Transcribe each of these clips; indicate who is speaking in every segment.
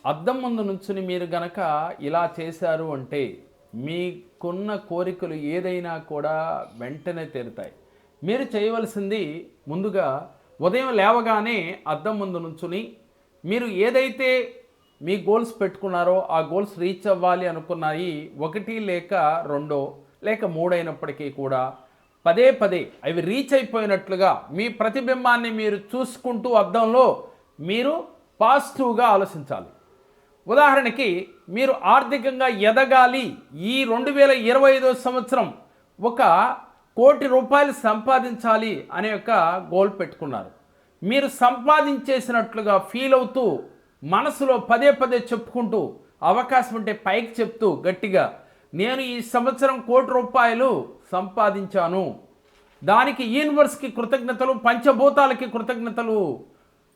Speaker 1: అద్దం ముందు నుంచుని మీరు గనక ఇలా చేశారు అంటే మీకున్న కోరికలు ఏదైనా కూడా వెంటనే తీరుతాయి. మీరు చేయవలసింది ముందుగా ఉదయం లేవగానే అద్దం ముందు నుంచుని మీరు ఏదైతే మీ గోల్స్ పెట్టుకున్నారో ఆ గోల్స్ రీచ్ అవ్వాలి అనుకున్నాయి 1 లేక 2 లేక 3 అయినప్పటికీ కూడా పదే పదే అవి రీచ్ అయిపోయినట్లుగా మీ ప్రతిబింబాన్ని మీరు చూసుకుంటూ అద్దంలో మీరు పాజిటివ్గా ఆలోచించాలి. ఉదాహరణకి మీరు ఆర్థికంగా ఎదగాలి, ఈ 2025 సంవత్సరం 1,00,00,000 సంపాదించాలి అనే ఒక గోల్ పెట్టుకున్నారు. మీరు సంపాదించేసినట్లుగా ఫీల్ అవుతూ మనసులో పదే పదే చెప్పుకుంటూ అవకాశం ఉంటే పైకి చెప్తూ గట్టిగా నేను ఈ సంవత్సరం 1,00,00,000 సంపాదించాను, దానికి యూనివర్స్కి కృతజ్ఞతలు, పంచభూతాలకి కృతజ్ఞతలు,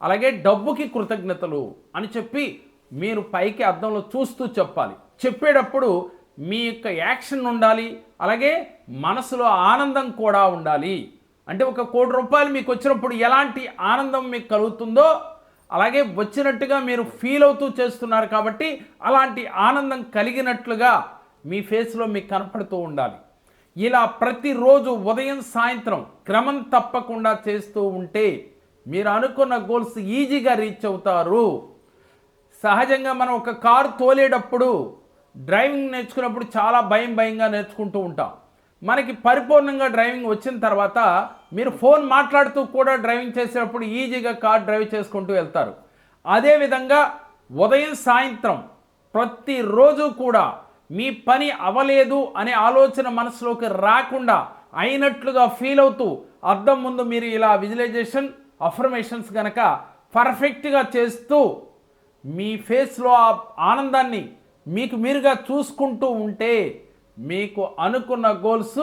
Speaker 1: అలాగే డబ్బుకి కృతజ్ఞతలు అని చెప్పి మీరు పైకి అద్దంలో చూస్తూ చెప్పాలి. చెప్పేటప్పుడు మీ యొక్క యాక్షన్ ఉండాలి, అలాగే మనసులో ఆనందం కూడా ఉండాలి. అంటే 1,00,00,000 మీకు వచ్చినప్పుడు ఎలాంటి ఆనందం మీకు కలుగుతుందో అలాగే వచ్చినట్టుగా మీరు ఫీల్ అవుతూ చేస్తున్నారు కాబట్టి అలాంటి ఆనందం కలిగినట్లుగా మీ ఫేస్లో మీకు కనపడుతూ ఉండాలి. ఇలా ప్రతిరోజు ఉదయం సాయంత్రం క్రమం తప్పకుండా చేస్తూ ఉంటే మీరు అనుకున్న గోల్స్ ఈజీగా రీచ్ అవుతారు. సహజంగా మనం ఒక కారు తోలేటప్పుడు డ్రైవింగ్ నేర్చుకున్నప్పుడు చాలా భయంగా నేర్చుకుంటూ ఉంటాం. మనకి పరిపూర్ణంగా డ్రైవింగ్ వచ్చిన తర్వాత మీరు ఫోన్ మాట్లాడుతూ కూడా డ్రైవింగ్ చేసేటప్పుడు ఈజీగా కార్ డ్రైవ్ చేసుకుంటూ వెళ్తారు. అదేవిధంగా ఉదయం సాయంత్రం ప్రతిరోజు కూడా మీ పని అవ్వలేదు అనే ఆలోచన మనసులోకి రాకుండా అయినట్లుగా ఫీల్ అవుతూ అద్దం ముందు మీరు ఇలా విజువలైజేషన్ అఫర్మేషన్స్ కనుక పర్ఫెక్ట్గా చేస్తూ మీ ఫేస్లో ఆ ఆనందాన్ని మీకు మీరుగా చూసుకుంటూ ఉంటే మీకు అనుకున్న గోల్స్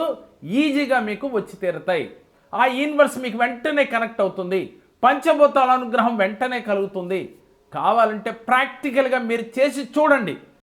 Speaker 1: ఈజీగా మీకు వచ్చి తీరుతాయి. ఆ యూనివర్స్ మీకు వెంటనే కనెక్ట్ అవుతుంది, పంచభూతాల అనుగ్రహం వెంటనే కలుగుతుంది. కావాలంటే ప్రాక్టికల్గా మీరు చేసి చూడండి.